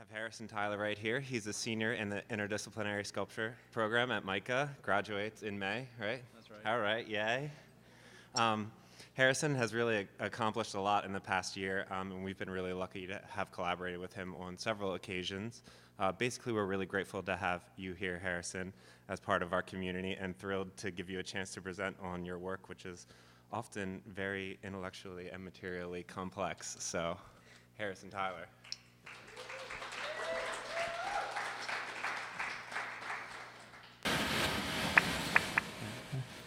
have Harrison Tyler right here. He's a senior in the interdisciplinary sculpture program at MICA, graduates in May, right? That's right. All right, yay. Harrison has really accomplished a lot in the past year, and we've been really lucky to have collaborated with him on several occasions. Basically, we're really grateful to have you here, Harrison, as part of our community, and thrilled to give you a chance to present on your work, which is often very intellectually and materially complex. So, Harrison Tyler.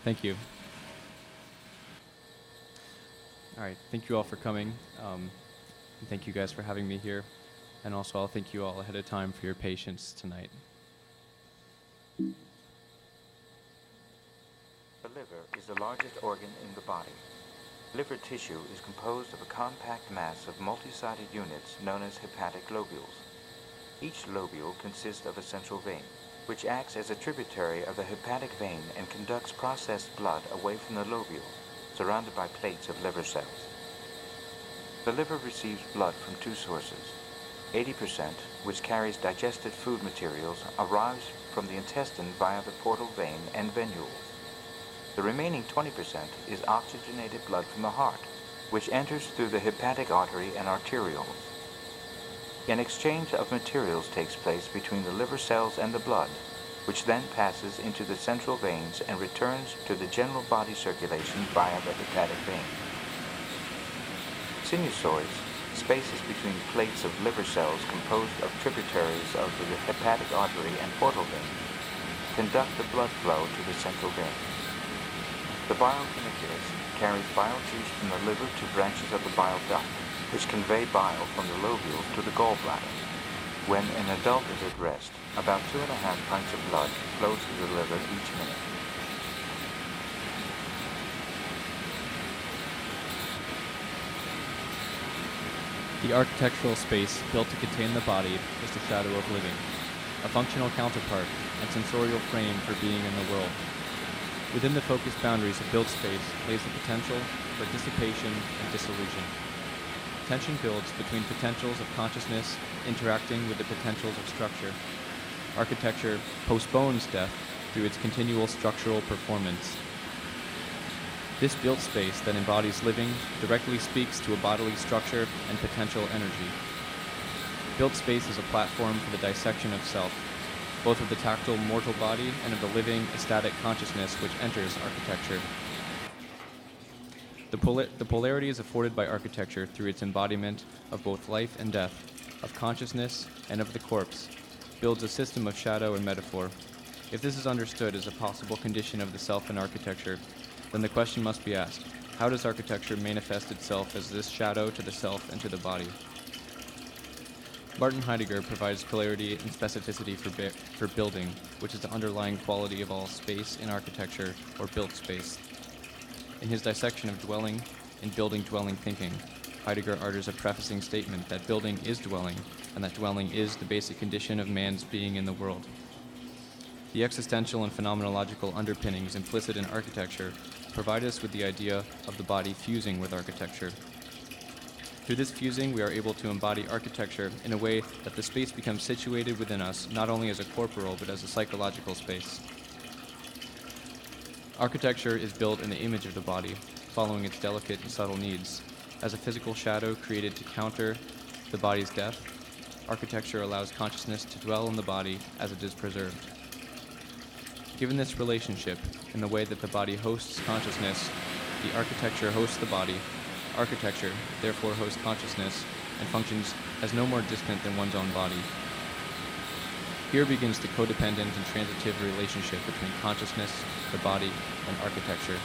Thank you. All right, thank you all for coming. And thank you guys for having me here. And also I'll thank you all ahead of time for your patience tonight. The liver is the largest organ in the body. Liver tissue is composed of a compact mass of multi-sided units known as hepatic lobules. Each lobule consists of a central vein, which acts as a tributary of the hepatic vein and conducts processed blood away from the lobule, surrounded by plates of liver cells. The liver receives blood from two sources. 80%, which carries digested food materials, arrives from the intestine via the portal vein and venules. The remaining 20% is oxygenated blood from the heart, which enters through the hepatic artery and arterioles. An exchange of materials takes place between the liver cells and the blood, which then passes into the central veins and returns to the general body circulation via the hepatic vein. Sinusoids, spaces between plates of liver cells composed of tributaries of the hepatic artery and portal vein, conduct the blood flow to the central vein. The bile caniculus carries bile juice from the liver to branches of the bile duct, which convey bile from the lobules to the gallbladder. When an adult is at rest, about 2.5 pints of blood flows through the liver each minute. The architectural space built to contain the body is the shadow of living, a functional counterpart and sensorial frame for being in the world. Within the focused boundaries of built space lays the potential for dissipation and dissolution. Tension builds between potentials of consciousness interacting with the potentials of structure. Architecture postpones death through its continual structural performance. This built space that embodies living directly speaks to a bodily structure and potential energy. Built space is a platform for the dissection of self, both of the tactile mortal body and of the living ecstatic consciousness which enters architecture. The polarity is afforded by architecture through its embodiment of both life and death, of consciousness and of the corpse, builds a system of shadow and metaphor. If this is understood as a possible condition of the self in architecture, then the question must be asked, how does architecture manifest itself as this shadow to the self and to the body? Martin Heidegger provides clarity and specificity for building, which is the underlying quality of all space in architecture, or built space. In his dissection of dwelling and building dwelling thinking, Heidegger utters a prefacing statement that building is dwelling, and that dwelling is the basic condition of man's being in the world. The existential and phenomenological underpinnings implicit in architecture provide us with the idea of the body fusing with architecture. Through this fusing, we are able to embody architecture in a way that the space becomes situated within us, not only as a corporal, but as a psychological space. Architecture is built in the image of the body, following its delicate and subtle needs. As a physical shadow created to counter the body's death, architecture allows consciousness to dwell in the body as it is preserved. Given this relationship, in the way that the body hosts consciousness, the architecture hosts the body. Architecture, therefore, hosts consciousness and functions as no more distant than one's own body. Here begins the codependent and transitive relationship between consciousness, the body, and architecture.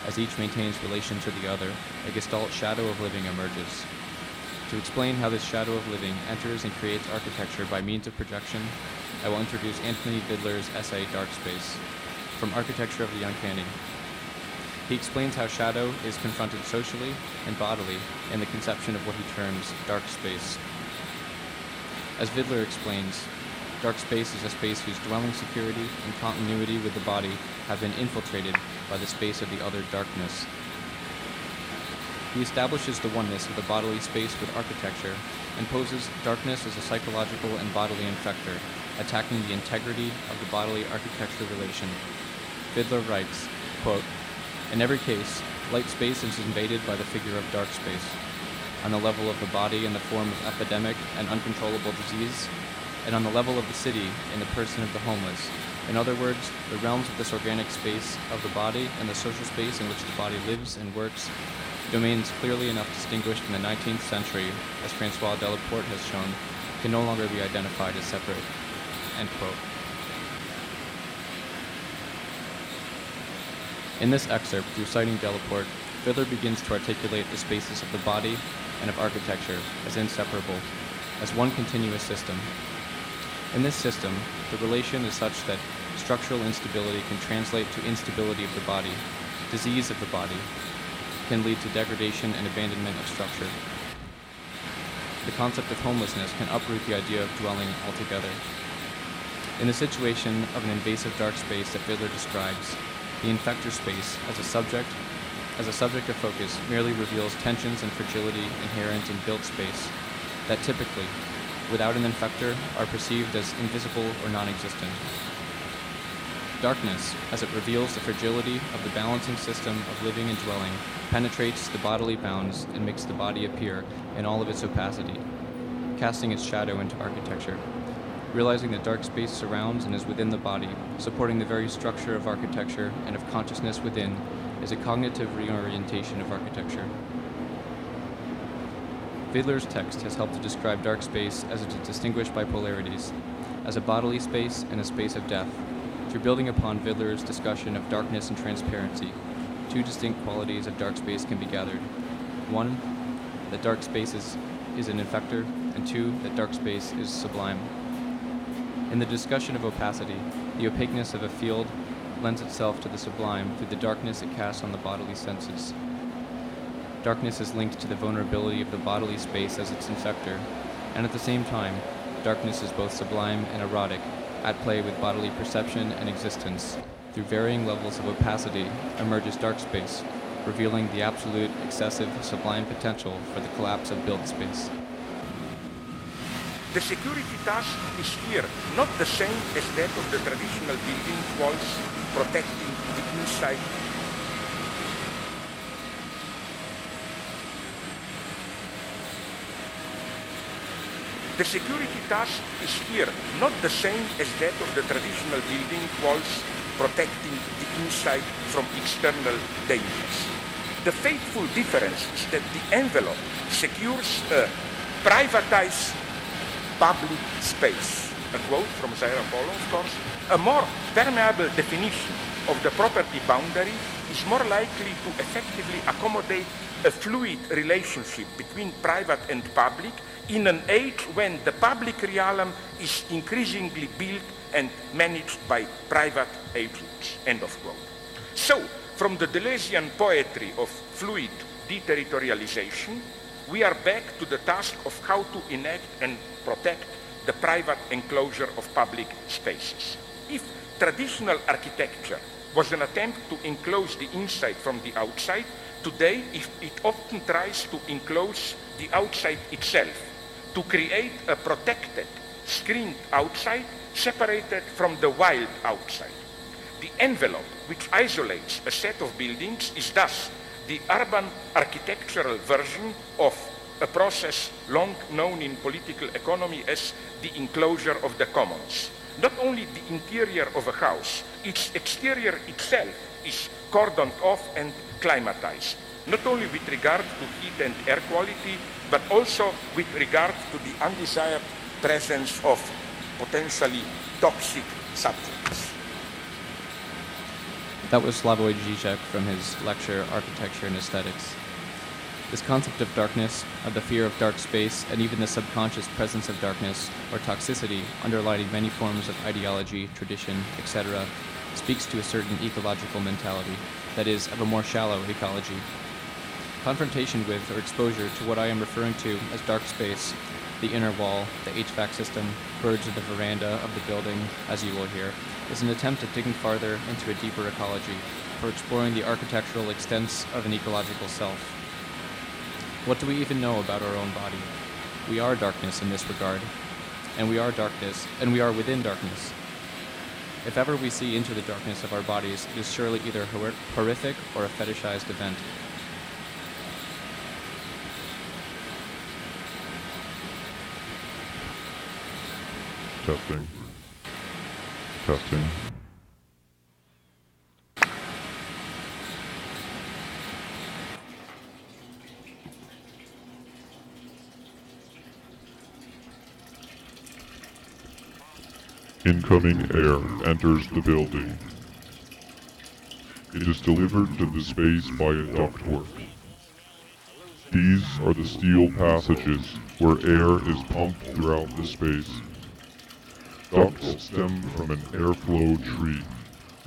As each maintains relation to the other, a gestalt shadow of living emerges. To explain how this shadow of living enters and creates architecture by means of projection, I will introduce Anthony Vidler's essay, Dark Space, From Architecture of the Uncanny. He explains how shadow is confronted socially and bodily in the conception of what he terms dark space. As Vidler explains, dark space is a space whose dwelling security and continuity with the body have been infiltrated by the space of the other darkness. He establishes the oneness of the bodily space with architecture and poses darkness as a psychological and bodily infector, attacking the integrity of the bodily-architecture relation. Fidler writes, quote, "In every case, light space is invaded by the figure of dark space, on the level of the body in the form of epidemic and uncontrollable disease, and on the level of the city in the person of the homeless. In other words, the realms of this organic space of the body and the social space in which the body lives and works, domains clearly enough distinguished in the 19th century, as Francois Delaporte has shown, can no longer be identified as separate." End quote. In this excerpt, through citing Delaporte, Fidler begins to articulate the spaces of the body and of architecture as inseparable, as one continuous system. In this system, the relation is such that structural instability can translate to instability of the body, disease of the body, can lead to degradation and abandonment of structure. The concept of homelessness can uproot the idea of dwelling altogether. In the situation of an invasive dark space that Fidler describes, the infector space as a subject of focus merely reveals tensions and fragility inherent in built space that typically, without an infector, are perceived as invisible or non-existent. Darkness, as it reveals the fragility of the balancing system of living and dwelling, penetrates the bodily bounds and makes the body appear in all of its opacity, casting its shadow into architecture. Realizing that dark space surrounds and is within the body, supporting the very structure of architecture and of consciousness within, is a cognitive reorientation of architecture. Fidler's text has helped to describe dark space as it is distinguished by polarities, as a bodily space and a space of death. Through building upon Fidler's discussion of darkness and transparency, two distinct qualities of dark space can be gathered. One, that dark space is an infector, and two, that dark space is sublime. In the discussion of opacity, the opaqueness of a field lends itself to the sublime through the darkness it casts on the bodily senses. Darkness is linked to the vulnerability of the bodily space as its infector, and at the same time, darkness is both sublime and erotic, at play with bodily perception and existence. Through varying levels of opacity emerges dark space, revealing the absolute, excessive, sublime potential for the collapse of built space. The security task is here not the same as that of the traditional building walls protecting the inside. The security task is here not the same as that of the traditional building walls protecting the inside from external dangers. The fateful difference is that the envelope secures a privatized public space. A quote from Zaire Apollo, of course. A more permeable definition of the property boundary is more likely to effectively accommodate a fluid relationship between private and public in an age when the public realm is increasingly built and managed by private agents. End of quote. So, from the Deleuzian poetry of fluid deterritorialization, we are back to the task of how to enact and protect the private enclosure of public spaces. If traditional architecture was an attempt to enclose the inside from the outside, today it often tries to enclose the outside itself, to create a protected, screened outside separated from the wild outside. The envelope which isolates a set of buildings is thus the urban architectural version of a process long known in political economy as the enclosure of the commons. Not only the interior of a house, its exterior itself is cordoned off and climatized, not only with regard to heat and air quality, but also with regard to the undesired presence of potentially toxic substances. That was Slavoj Žižek from his lecture, Architecture and Aesthetics. This concept of darkness, of the fear of dark space, and even the subconscious presence of darkness, or toxicity, underlying many forms of ideology, tradition, etc., speaks to a certain ecological mentality, that is, of a more shallow ecology. Confrontation with, or exposure to what I am referring to as dark space, the inner wall, the HVAC system, birds in the veranda of the building, as you will hear, is an attempt at digging farther into a deeper ecology, for exploring the architectural extents of an ecological self. What do we even know about our own body? We are darkness in this regard, and we are darkness, and we are within darkness. If ever we see into the darkness of our bodies, it is surely either horrific or a fetishized event. Testing. Testing. Incoming air enters the building. It is delivered to the space by a ductwork. These are the steel passages where air is pumped throughout the space. Ducts stem from an airflow tree,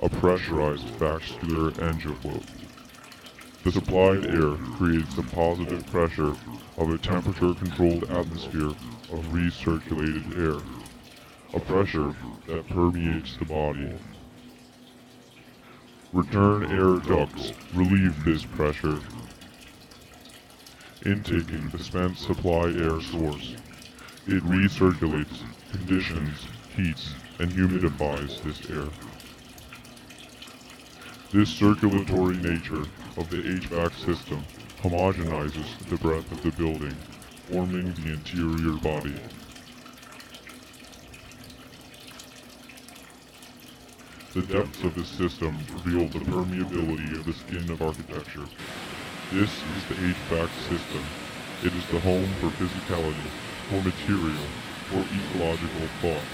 a pressurized vascular envelope. The supplied air creates the positive pressure of a temperature-controlled atmosphere of recirculated air, a pressure that permeates the body. Return air ducts relieve this pressure, intaking the spent supply air source. It recirculates, conditions, heats, and humidifies this air. This circulatory nature of the HVAC system homogenizes the breadth of the building, forming the interior body. The depths of this system reveal the permeability of the skin of architecture. This is the HVAC system. It is the home for physicality, for material, for ecological thought.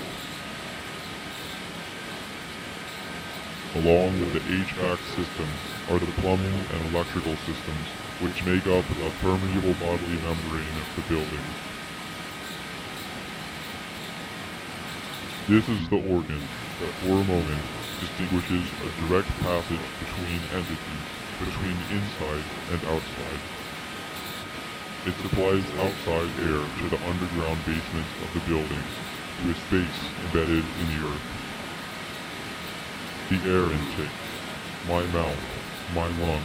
Along with the HVAC system are the plumbing and electrical systems which make up the permeable bodily membrane of the building. This is the organ that for a moment distinguishes a direct passage between entities, between inside and outside. It supplies outside air to the underground basement of the building, to a space embedded in the earth. The air intake, my mouth, my lung,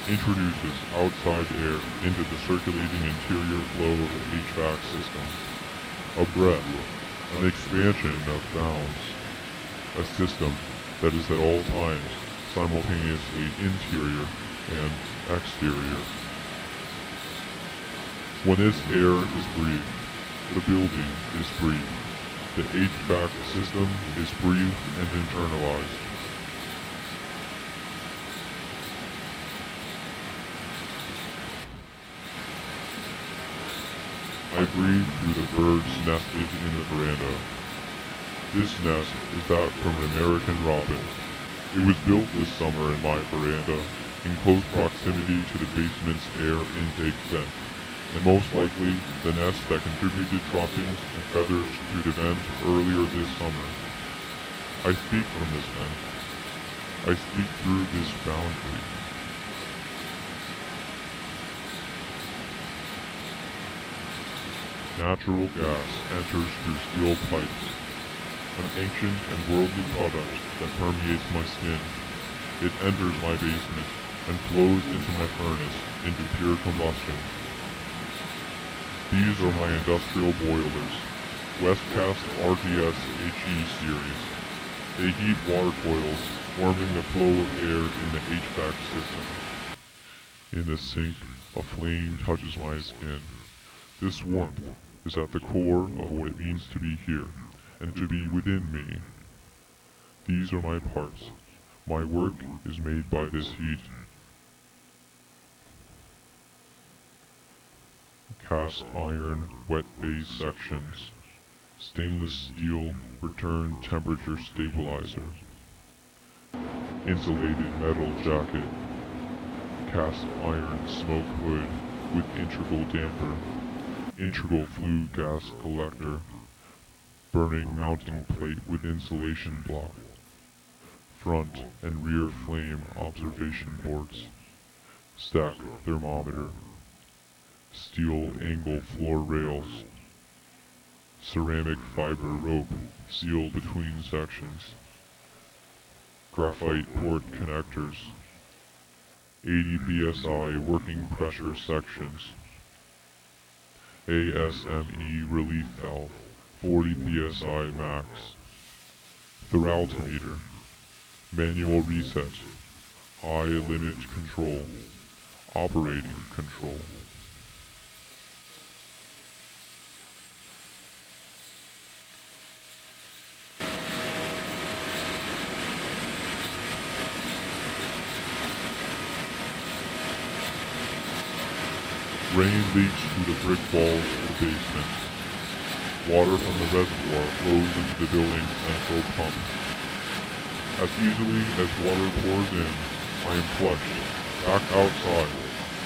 introduces outside air into the circulating interior flow of the HVAC system. A breath, an expansion of bounds. A system that is at all times simultaneously interior and exterior. When this air is breathed, the building is breathed. The HVAC system is breathed and internalized. I breathe through the birds nested in the veranda. This nest is that from an American robin. It was built this summer in my veranda, in close proximity to the basement's air intake vent, and most likely the nest that contributed droppings and feathers to the vent earlier this summer. I speak from this vent. I speak through this boundary. Natural gas enters through steel pipes, an ancient and worldly product that permeates my skin. It enters my basement and flows into my furnace into pure combustion. These are my industrial boilers, Westcast RTS HE series. They heat water coils, warming the flow of air in the HVAC system. In the sink, a flame touches my skin. This warmth is at the core of what it means to be here, and to be within me. These are my parts. My work is made by this heat. Cast iron, wet base sections. Stainless steel, return temperature stabilizer. Insulated metal jacket. Cast iron smoke hood with integral damper. Integral flue gas collector. Burning mounting plate with insulation block. Front and rear flame observation boards. Stack thermometer. Steel angle floor rails. Ceramic fiber rope sealed between sections. Graphite port connectors. 80 psi working pressure sections. ASME relief valve, 40 psi max. Theraltometer, manual reset, high limit control, operating control. Rain leaks through the brick walls of the basement. Water from the reservoir flows into the building's central pump. As easily as water pours in, I am flushed back outside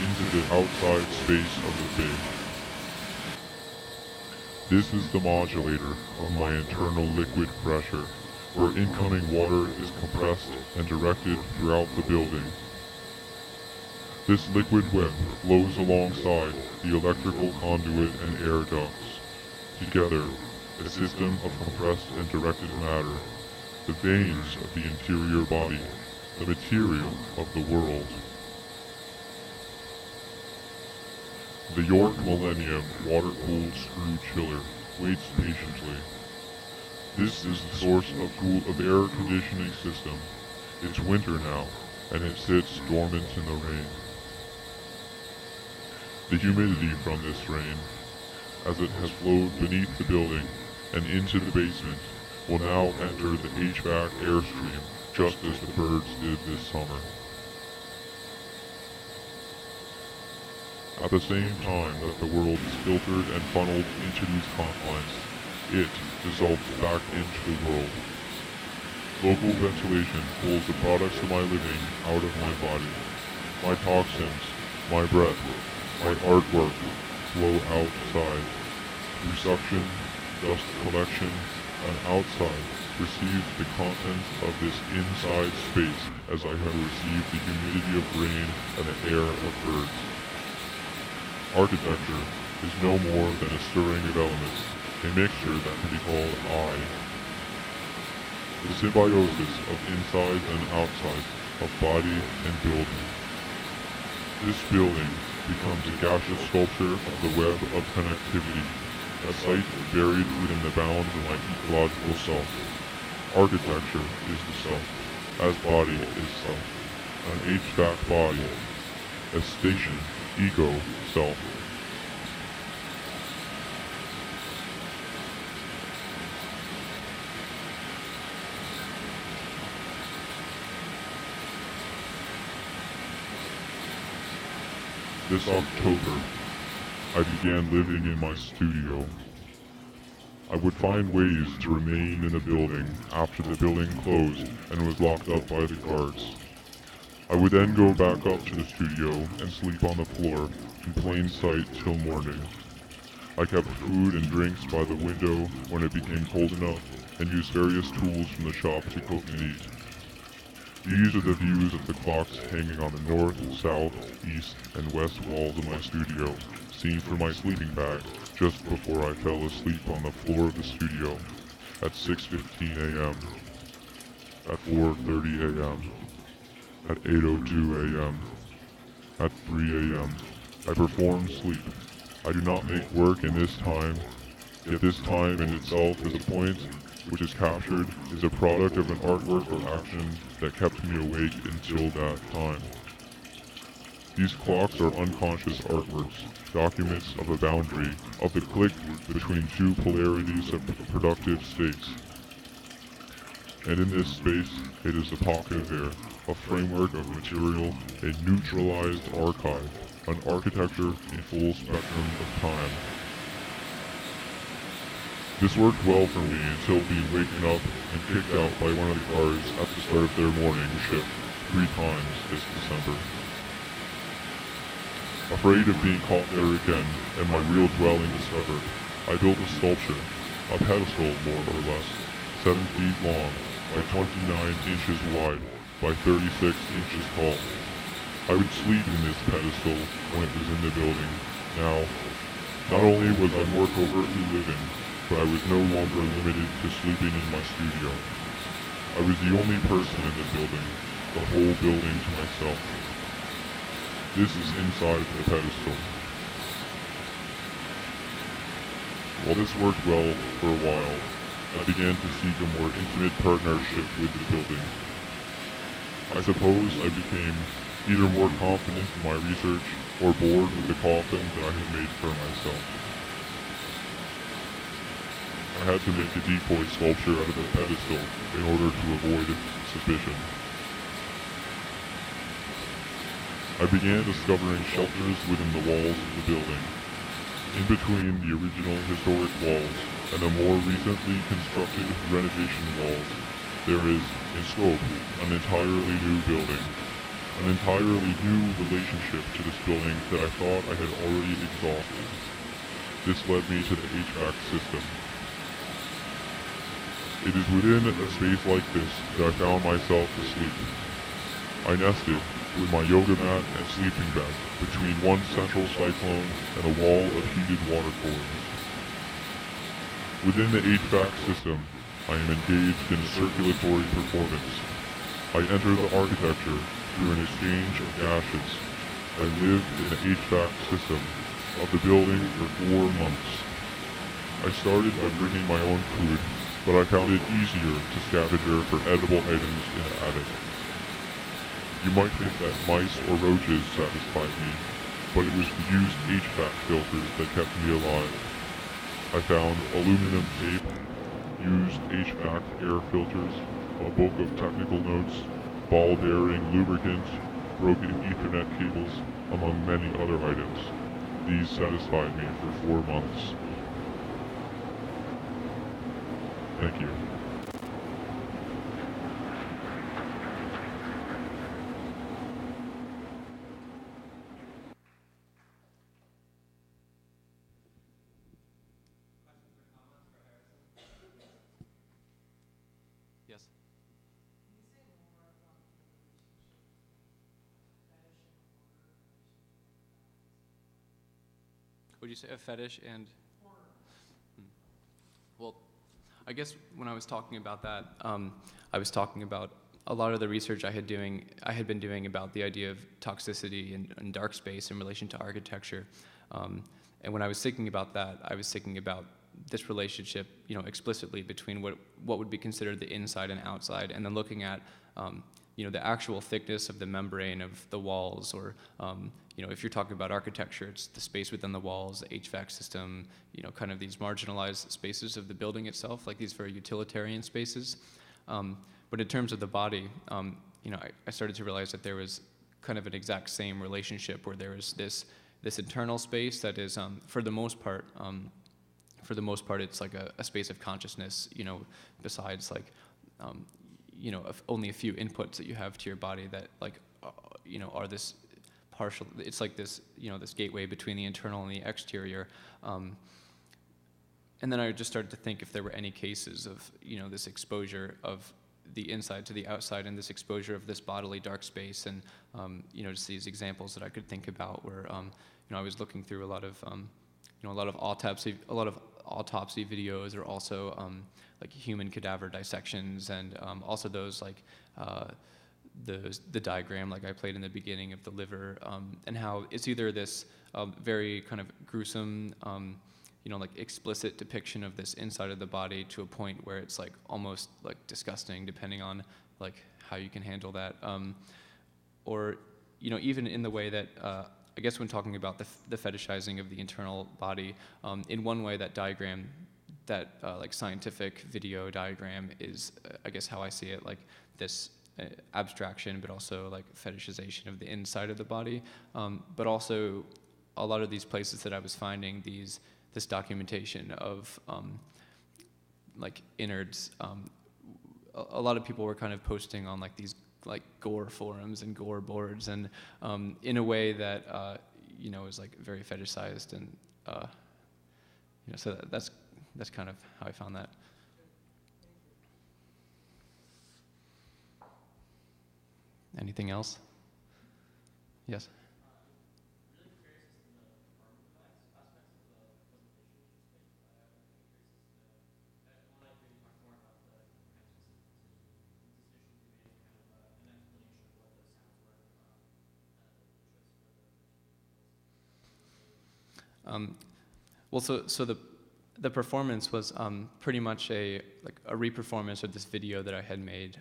into the outside space of the bay. This is the modulator of my internal liquid pressure, where incoming water is compressed and directed throughout the building. This liquid web flows alongside the electrical conduit and air ducts. Together, a system of compressed and directed matter, the veins of the interior body, the material of the world. The York Millennium water-cooled screw chiller waits patiently. This is the source of air conditioning system. It's winter now, and it sits dormant in the rain. The humidity from this rain, as it has flowed beneath the building and into the basement, will now enter the HVAC airstream just as the birds did this summer. At the same time that the world is filtered and funneled into these confines, it dissolves back into the world. Local ventilation pulls the products of my living out of my body. My toxins, my breath, my artwork flow outside. Through suction, dust collection, and outside receives the contents of this inside space as I have received the humidity of rain and the air of birds. Architecture is no more than a stirring of elements, a mixture that can be called I. The symbiosis of inside and outside, of body and building. This building becomes a gaseous sculpture of the web of connectivity, a site buried within the bounds of my ecological self. Architecture is the self, as body is self, an HVAC body, a station, ego, self. This October, I began living in my studio. I would find ways to remain in the building after the building closed and was locked up by the guards. I would then go back up to the studio and sleep on the floor in plain sight till morning. I kept food and drinks by the window when it became cold enough and used various tools from the shop to cook and eat. These are the views of the clocks hanging on the north, south, east, and west walls of my studio, seen from my sleeping bag just before I fell asleep on the floor of the studio at 6:15 a.m., at 4:30 a.m., at 8:02 a.m., at 3 a.m. I perform sleep. I do not make work in this time, yet this time in itself is a point which is captured, is a product of an artwork or action that kept me awake until that time. These clocks are unconscious artworks, documents of a boundary, of the click between two polarities of productive states. And in this space, it is a pocket of air, a framework of material, a neutralized archive, an architecture in full spectrum of time. This worked well for me until being waken up and kicked out by one of the guards at the start of their morning shift 3 times this December. Afraid of being caught there again and my real dwelling discovered, I built a sculpture, a pedestal more or less, 7 feet long by 29 inches wide by 36 inches tall. I would sleep in this pedestal when it was in the building. Now, not only was I more covertly living, but I was no longer limited to sleeping in my studio. I was the only person in the building, the whole building to myself. This is inside the pedestal. While this worked well for a while, I began to seek a more intimate partnership with the building. I suppose I became either more confident in my research or bored with the coffin that I had made for myself. I had to make a decoy sculpture out of the pedestal in order to avoid suspicion. I began discovering shelters within the walls of the building. In between the original historic walls and the more recently constructed renovation walls, there is, in scope, an entirely new building. An entirely new relationship to this building that I thought I had already exhausted. This led me to the HVAC system. It is within a space like this that I found myself asleep. I nested with my yoga mat and sleeping bag between one central cyclone and a wall of heated water cooling. Within the HVAC system, I am engaged in a circulatory performance. I enter the architecture through an exchange of gases. I lived in the HVAC system of the building for 4 months. I started by bringing my own food, but I found it easier to scavenger for edible items in the attic. You might think that mice or roaches satisfied me, but it was the used HVAC filters that kept me alive. I found aluminum tape, used HVAC air filters, a book of technical notes, ball bearing lubricant, broken Ethernet cables, among many other items. These satisfied me for 4 months. Thank you. Yes. Would you say a fetish and horror? Well, I guess when I was talking about that, I was talking about a lot of the research I had been doing about the idea of toxicity and dark space in relation to architecture. And when I was thinking about that, I was thinking about this relationship, explicitly between what would be considered the inside and outside, and then looking at, the actual thickness of the membrane of the walls, or, if you're talking about architecture, it's the space within the walls, the HVAC system, kind of these marginalized spaces of the building itself, like these very utilitarian spaces. But in terms of the body, I started to realize that there was kind of an exact same relationship where there is this internal space that is, for the most part, it's like a space of consciousness, besides like, only a few inputs that you have to your body that are this partial, it's like this, this gateway between the internal and the exterior. And then I just started to think if there were any cases of, this exposure of the inside to the outside and this exposure of this bodily dark space, and, just these examples that I could think about where, I was looking through a lot of autopsy videos, or also like human cadaver dissections, and also those like the diagram like I played in the beginning of the liver, and how it's either this very kind of gruesome, like explicit depiction of this inside of the body to a point where it's like almost like disgusting, depending on like how you can handle that, or even in the way that I guess when talking about the fetishizing of the internal body, in one way that diagram, that like scientific video diagram is, I guess how I see it, like this abstraction, but also like fetishization of the inside of the body. But also a lot of these places that I was finding this documentation of like innards, a lot of people were kind of posting on like these like gore forums and gore boards, and in a way that is like very fetishized, and so that's kind of how I found that. Anything else? Yes. Well, so the performance was pretty much a reperformance of this video that I had made.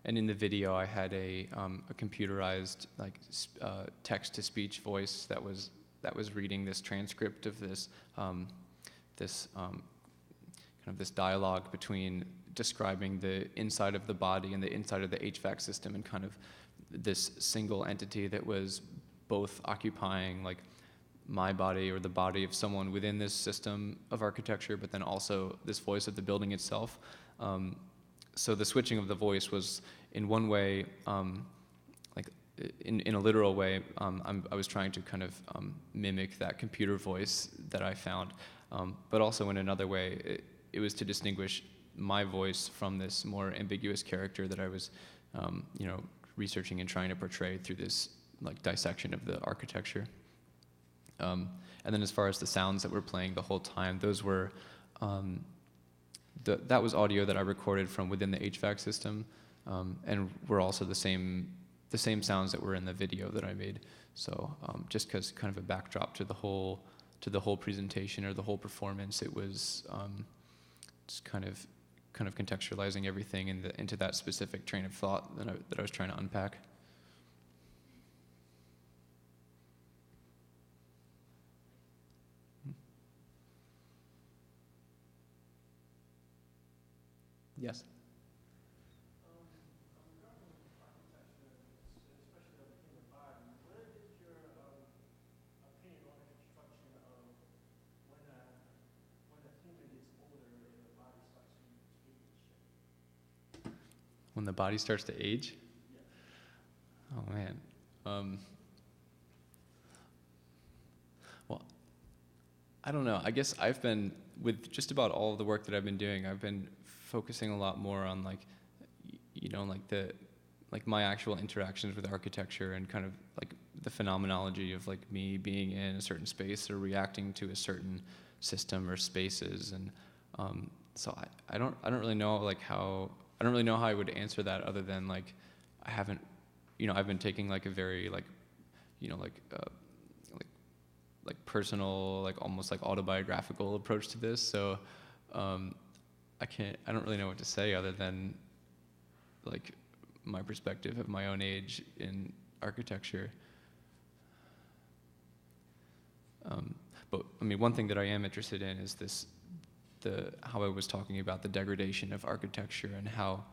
And in the video, I had a computerized text-to-speech voice that was reading this transcript of this this dialogue between describing the inside of the body and the inside of the HVAC system, and kind of this single entity that was both occupying my body or the body of someone within this system of architecture, but then also this voice of the building itself. So the switching of the voice was, in one way, in a literal way, I was trying to kind of mimic that computer voice that I found, but also in another way, it was to distinguish my voice from this more ambiguous character that I was, researching and trying to portray through this dissection of the architecture. And then as far as the sounds that were playing the whole time, those were, that was audio that I recorded from within the HVAC system, and were also the same sounds that were in the video that I made. So just because kind of a backdrop to the whole presentation or the whole performance, it was just kind of contextualizing everything into that specific train of thought that I was trying to unpack. Yes. When the body starts to age? Oh man. Well, I don't know. I guess I've been, with just about all of the work that I've been doing, I've been focusing a lot more on my actual interactions with architecture, and kind of the phenomenology of me being in a certain space or reacting to a certain system or spaces. And so I don't really know how I would answer that, other than I haven't, I've been taking a very personal, almost autobiographical approach to this. So I don't really know what to say other than my perspective of my own age in architecture. But I mean, one thing that I am interested in is how I was talking about the degradation of architecture, and how,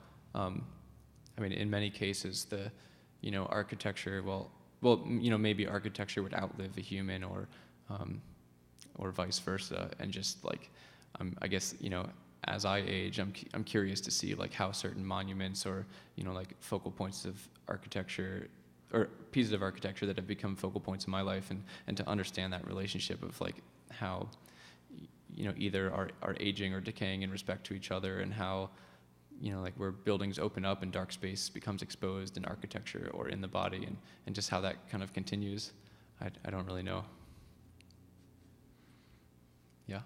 in many cases architecture, maybe architecture would outlive a human, or vice versa, and just I guess as I age, I'm curious to see how certain monuments, or focal points of architecture, or pieces of architecture that have become focal points in my life, and to understand that relationship of how either are aging or decaying in respect to each other, and how where buildings open up and dark space becomes exposed in architecture or in the body, and just how that kind of continues. I don't really know. Yeah.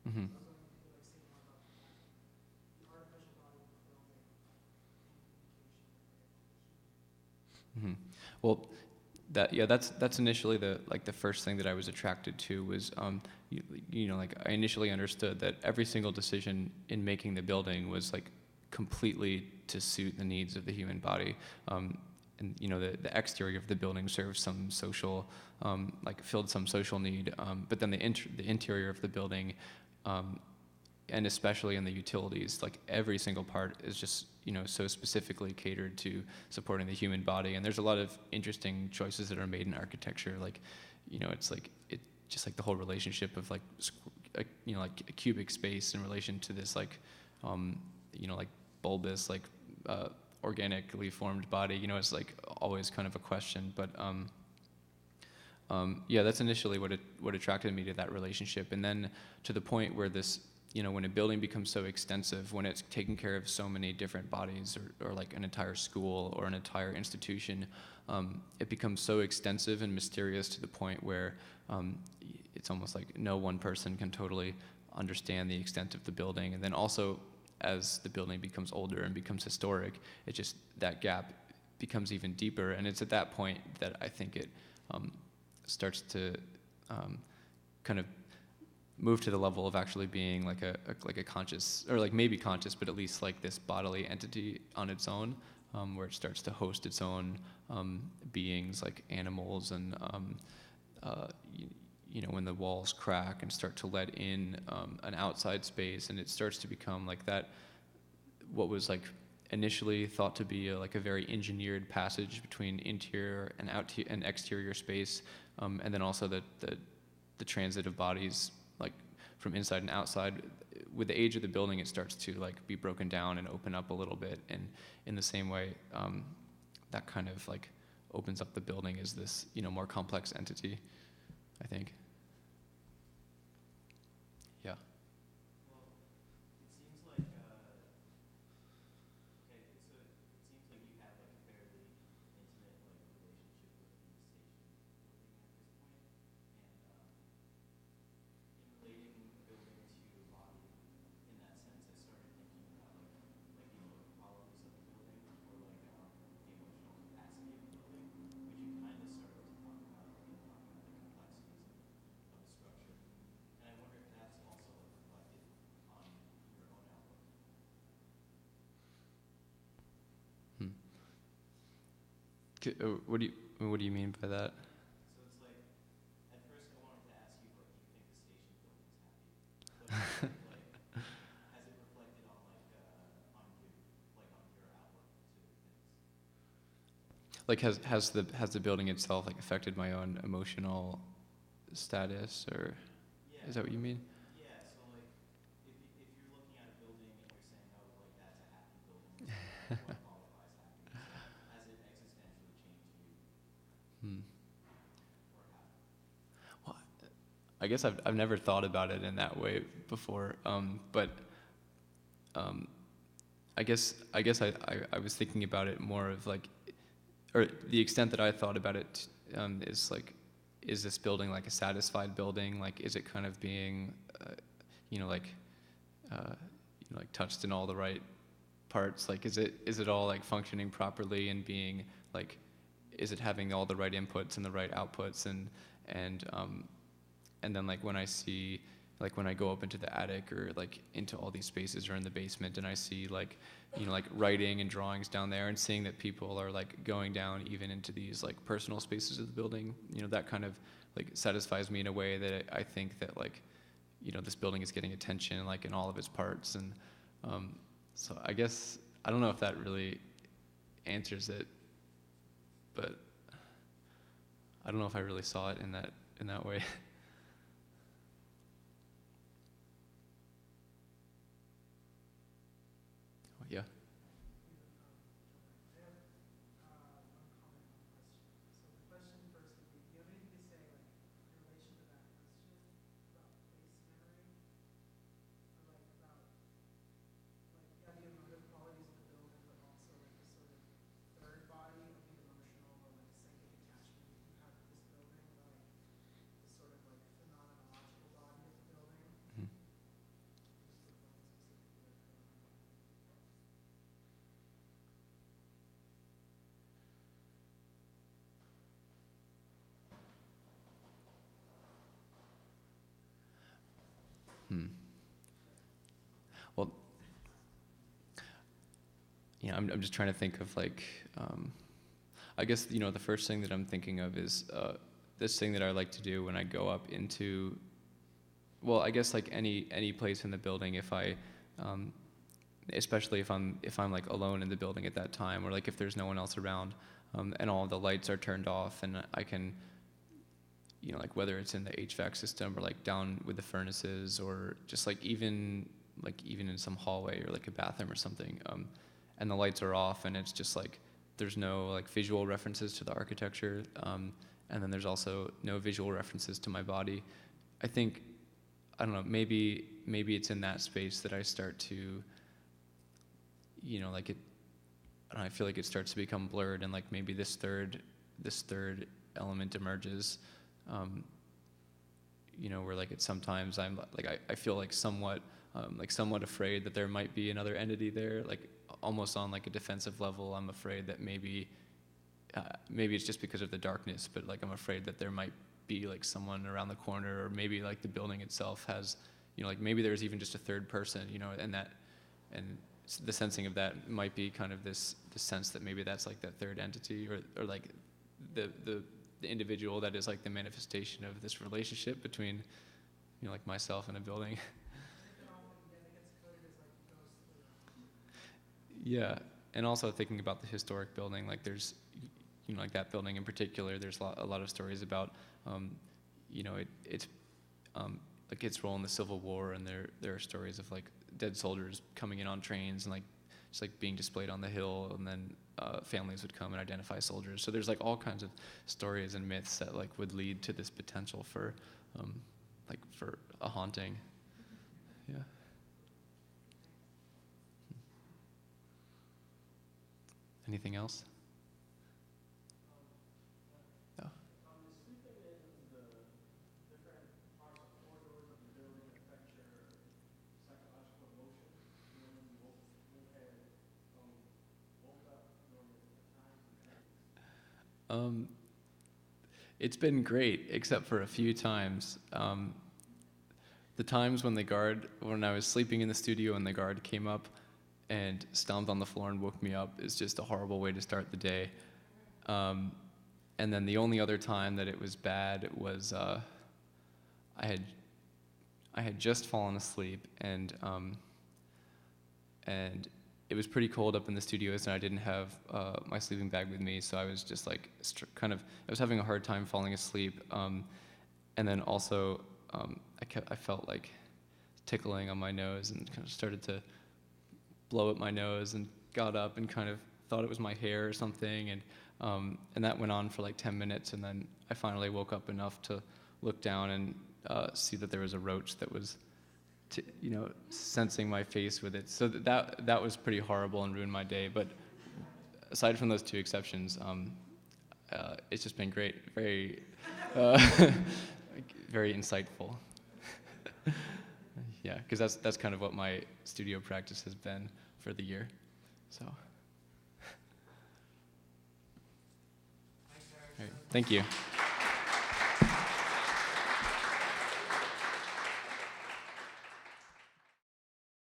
Mm-hmm. Mm-hmm. Well, that's initially the first thing that I was attracted to was I initially understood that every single decision in making the building was completely to suit the needs of the human body, and the exterior of the building served some social filled some social need, but then the interior of the building, and especially in the utilities, every single part is just so specifically catered to supporting the human body. And there's a lot of interesting choices that are made in architecture, it's just the whole relationship of a cubic space in relation to this bulbous organically formed body, it's like always kind of a question. But yeah, that's initially what attracted me to that relationship. And then to the point where this, when a building becomes so extensive, when it's taking care of so many different bodies, or like an entire school or an entire institution, it becomes so extensive and mysterious to the point where it's almost like no one person can totally understand the extent of the building. And then also, as the building becomes older and becomes historic, that gap becomes even deeper. And it's at that point that I think it starts to kind of move to the level of actually being like a conscious, or like maybe conscious, but at least like this bodily entity on its own, where it starts to host its own beings, like animals, and when the walls crack and start to let in an outside space, and it starts to become like that, what was like initially thought to be like a very engineered passage between interior and exterior space, and then also the transit of bodies, like from inside and outside. With the age of the building, it starts to like be broken down and open up a little bit, and in the same way, that kind of like opens up the building as this more complex entity, I think. Yeah. Well, it seems like it seems like you have like a fairly intimate like relationship with the station building at this point, and in relating the building to a body, in that sense, I started thinking about like the emotional qualities of the building, or like the emotional capacity of the building, which you kind of started to talk about, like in talking about the complexities of the structure. And I wonder if that's also like reflected on your own outlook. What do you mean by that? So it's like, at first I wanted to ask you, like, do you think the station building's happy? But like, has it reflected on like on you, like on your outlook to things? Like has the building itself like affected my own emotional status, or Yeah. is that what you mean? Yeah. So like, if you're looking at a building and you're saying, oh, like that's a happy building, like, what qualifies happiness? Has it existentially changed you, or how? Well, I guess I've never thought about it in that way before, but I guess I was thinking about it more of like, or the extent that I thought about it is like, is this building like a satisfied building? Like, is it kind of being, like touched in all the right parts? Like, is it all like functioning properly and being like, is it having all the right inputs and the right outputs, and then like when I see, like when I go up into the attic or like into all these spaces or in the basement, and I see like, like writing and drawings down there, and seeing that people are like going down even into these like personal spaces of the building, that kind of like satisfies me in a way that I think that like, this building is getting attention like in all of its parts. And so I guess, I don't know if that really answers it, but I don't know if I really saw it in that way. Yeah. Well, I'm just trying to think of like, I guess, the first thing that I'm thinking of is this thing that I like to do when I go up into, well, I guess like any place in the building, if I, especially if I'm like alone in the building at that time, or like if there's no one else around, and all the lights are turned off, and I can, like whether it's in the HVAC system or like down with the furnaces, or just like even in some hallway or like a bathroom or something, and the lights are off, and it's just like there's no like visual references to the architecture, and then there's also no visual references to my body. I think, I don't know, maybe it's in that space that I start to, like I feel like it starts to become blurred, and like maybe this third element emerges, where like sometimes I'm like I feel like somewhat afraid that there might be another entity there, like almost on like a defensive level. I'm afraid that maybe it's just because of the darkness, but like I'm afraid that there might be like someone around the corner, or maybe like the building itself has, like maybe there's even just a third person, and the sensing of that might be kind of this sense that maybe that's like that third entity, or like the individual that is like the manifestation of this relationship between, like myself and a building. Yeah, and also thinking about the historic building, like there's, like that building in particular, there's a lot of stories about, it's like its role in the Civil War, and there are stories of like dead soldiers coming in on trains and like just like being displayed on the hill, and then families would come and identify soldiers. So there's like all kinds of stories and myths that like would lead to this potential for for a haunting. Yeah. Anything else? No. It's been great, except for a few times. The times when when I was sleeping in the studio and the guard came up and stomped on the floor and woke me up is just a horrible way to start the day. And then the only other time that it was bad was I had just fallen asleep, and it was pretty cold up in the studios, and I didn't have my sleeping bag with me, so I was just like I was having a hard time falling asleep, and then also I felt like tickling on my nose, and kind of started to blow at my nose, and got up and kind of thought it was my hair or something, and that went on for like 10 minutes, and then I finally woke up enough to look down and see that there was a roach that was sensing my face with it. So that was pretty horrible and ruined my day. But aside from those two exceptions, it's just been great, very, very insightful. Yeah, because that's kind of what my studio practice has been for the year. So, all right, thank you.